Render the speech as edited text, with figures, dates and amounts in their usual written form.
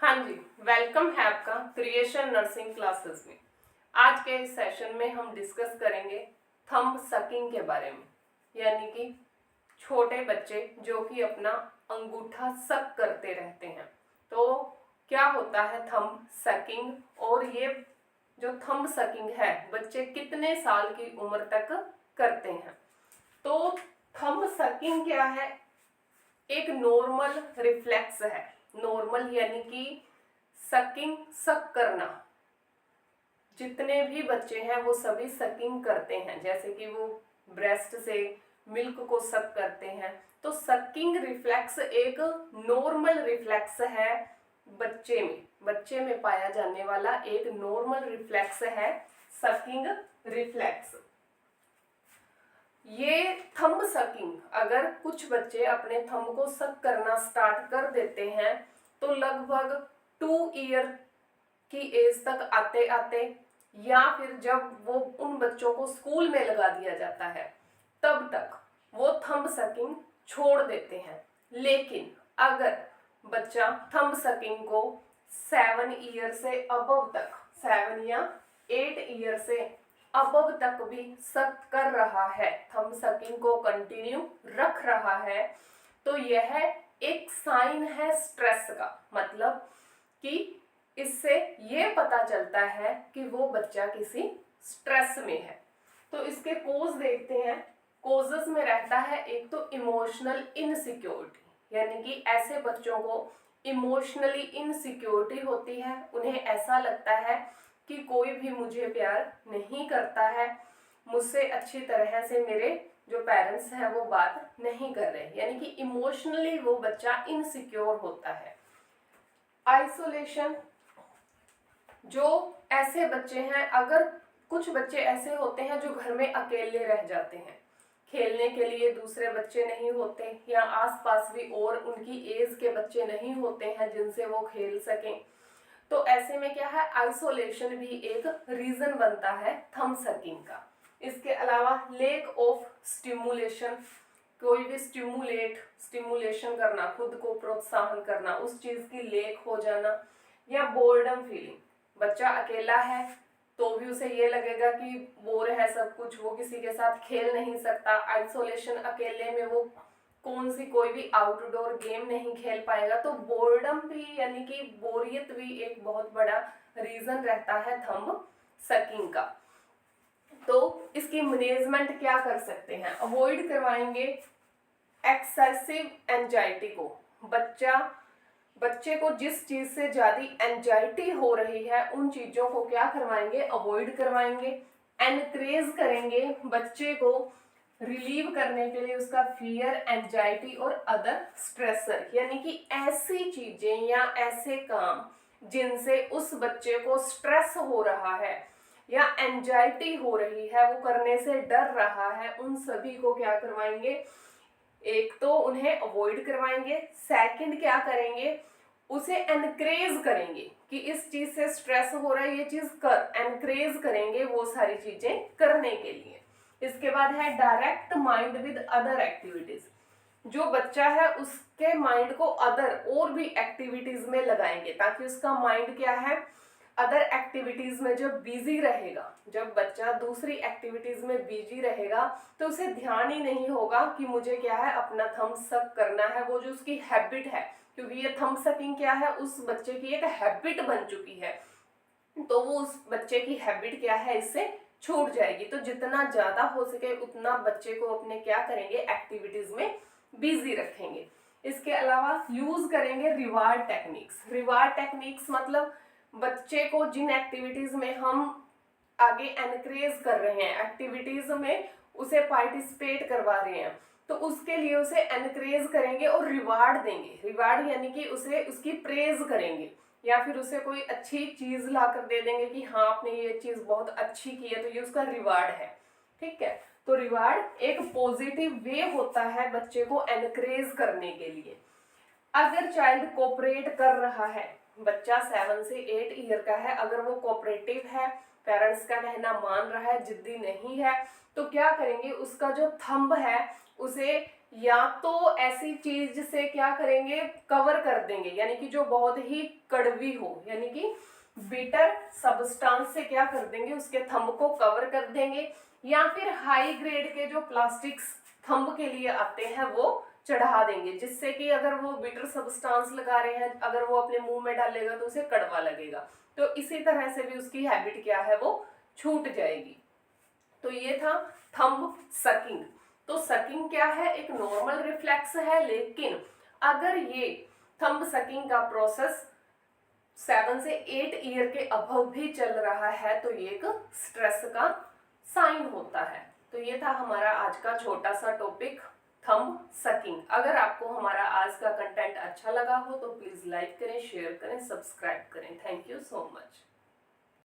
हाँ जी, वेलकम है आपका क्रिएशन नर्सिंग क्लासेस में। आज के इस सेशन में हम डिस्कस करेंगे थंब सकिंग के बारे में, यानी कि छोटे बच्चे जो कि अपना अंगूठा सक करते रहते हैं। तो क्या होता है थंब सकिंग, और ये जो थंब सकिंग है बच्चे कितने साल की उम्र तक करते हैं। तो थंब सकिंग क्या है? एक नॉर्मल रिफ्लेक्स है। नॉर्मल यानी कि सकिंग, सक करना। जितने भी बच्चे हैं वो सभी सकिंग करते हैं, जैसे कि वो ब्रेस्ट से मिल्क को सक करते हैं। तो सकिंग रिफ्लेक्स एक नॉर्मल रिफ्लेक्स है बच्चे में पाया जाने वाला एक नॉर्मल रिफ्लेक्स है सकिंग रिफ्लेक्स। ये थंब सकिंग, अगर कुछ बच्चे अपने थंब को सक करना स्टार्ट कर देते हैं तो लगभग 2 ईयर की एज तक आते आते, या फिर जब वो उन बच्चों को स्कूल में लगा दिया जाता है तब तक वो थंब सकिंग छोड़ देते हैं। लेकिन अगर बच्चा थंब सकिंग को 7 ईयर से अबव तक, 7 या 8 ईयर से अबव तक भी सक कर रहा है, थंब सकिंग को कंटिन्यू रख रहा है, तो यह एक साइन है स्ट्रेस का। मतलब कि इससे ये पता चलता है कि वो बच्चा किसी स्ट्रेस में है। तो इसके कोज देखते हैं। कोजेस में रहता है एक तो इमोशनल इनसिक्योरिटी, यानी कि ऐसे बच्चों को इमोशनली इनसिक्योरिटी होती है। उन्हें ऐसा लगता है कि कोई भी मुझे प्यार नहीं करता है, मुझसे अच्छी तरह से मेरे जो पेरेंट्स हैं वो बात नहीं कर रहे, यानी कि इमोशनली वो बच्चा इनसिक्योर होता है। आइसोलेशन, जो ऐसे बच्चे हैं, अगर कुछ बच्चे ऐसे होते हैं जो घर में अकेले रह जाते हैं, खेलने के लिए दूसरे बच्चे नहीं होते, या आसपास भी और उनकी एज के बच्चे नहीं होते हैं जिनसे वो खेल सकें, तो ऐसे में क्या है, आइसोलेशन भी एक रीजन बनता है थंब सकिंग का। इसके अलावा लेक ऑफ स्टिमुलेशन, कोई भी स्टिमुलेशन करना, खुद को प्रोत्साहन करना, उस चीज की लेक हो जाना, या बोर्डम फीलिंग, बच्चा अकेला है तो भी उसे ये लगेगा कि बोर है सब कुछ, वो किसी के साथ खेल नहीं सकता। आइसोलेशन, अकेले में वो कौन सी कोई भी आउटडोर गेम नहीं खेल पाएगा। तो बोर्डम भी, यानी कि बोरियत भी एक बहुत बड़ा रीजन रहता है थंब सकिंग का। तो इसकी मैनेजमेंट क्या कर सकते हैं? अवॉइड करवाएंगे एक्सेसिव एंजाइटी को। बच्चे को जिस चीज से ज्यादा एंजाइटी हो रही है उन चीजों को क्या करवाएंगे, अवॉइड करवाएंगे। एनकरेज करेंगे बच्चे को रिलीव करने के लिए उसका फियर, एंजाइटी और अदर स्ट्रेसर, यानी कि ऐसी चीजें या ऐसे काम जिनसे उस बच्चे को स्ट्रेस हो रहा है या एंजाइटी हो रही है, वो करने से डर रहा है, उन सभी को क्या करवाएंगे, एक तो उन्हें अवॉइड करवाएंगे, सेकंड क्या करेंगे, उसे एनकरेज करेंगे कि इस चीज से स्ट्रेस हो रहा है, ये चीज कर, एनकरेज करेंगे वो सारी चीजें करने के लिए। इसके बाद है direct mind with other activities, जो बच्चा है उसके माइंड को अदर और भी एक्टिविटीज में लगाएंगे ताकि उसका माइंड क्या है, अदर एक्टिविटीज में जब बिजी रहेगा, जब बच्चा दूसरी एक्टिविटीज में बिजी रहेगा तो उसे ध्यान ही नहीं होगा कि मुझे क्या है, अपना थंब सक करना है। वो जो उसकी हैबिट है, क्योंकि ये थंब सकिंग क्या है, उस बच्चे की एक हैबिट बन चुकी है, तो वो उस बच्चे की हैबिट क्या है, इससे छूट जाएगी। तो जितना ज्यादा हो सके उतना बच्चे को अपने क्या करेंगे, एक्टिविटीज में बिजी रखेंगे। इसके अलावा यूज करेंगे रिवार्ड टेक्निक्स। रिवार्ड टेक्निक्स मतलब बच्चे को जिन एक्टिविटीज में हम आगे एनकरेज कर रहे हैं, एक्टिविटीज में उसे पार्टिसिपेट करवा रहे हैं, तो उसके लिए उसे एनकरेज करेंगे और रिवार्ड देंगे। रिवार्ड यानी कि उसे उसकी प्रेज करेंगे, या फिर उसे कोई अच्छी चीज ला कर दे देंगे कि हाँ आपने ये चीज बहुत अच्छी की है, तो ये उसका रिवार्ड है। ठीक है, तो रिवार्ड एक पॉजिटिव वे होता है बच्चे को एनकरेज करने के लिए। अगर चाइल्ड कोऑपरेट कर रहा है, बच्चा 7 से 8 ईयर का है, अगर वो कोऑपरेटिव है, पेरेंट्स का कहना मान रहा है, जिद्दी नहीं है, तो क्या करेंगे, उसका जो थंब है उसे या तो ऐसी चीज से क्या करेंगे, कवर कर देंगे, यानी कि जो बहुत ही कड़वी हो, यानी कि बिटर सब्सटेंस से क्या कर देंगे, उसके थंब को कवर कर देंगे, या फिर हाई ग्रेड के जो प्लास्टिक्स थंब के लिए आते हैं वो चढ़ा देंगे, जिससे कि अगर वो बिटर सब्सटेंस लगा रहे हैं, अगर वो अपने मुंह में डालेगा तो उसे कड़वा लगेगा, तो इसी तरह से भी उसकी हैबिट क्या है, वो छूट जाएगी। तो ये था थंब सकिंग। तो सकिंग क्या है, एक नॉर्मल रिफ्लेक्स है, लेकिन अगर ये थंब सकिंग का प्रोसेस 7 से 8 ईयर के अबव भी चल रहा है तो ये एक स्ट्रेस का साइन होता है। तो ये था हमारा आज का छोटा सा टॉपिक, थंब सकिंग। अगर आपको हमारा आज का कंटेंट अच्छा लगा हो तो प्लीज लाइक करें, शेयर करें, सब्सक्राइब करें। Thank you so much.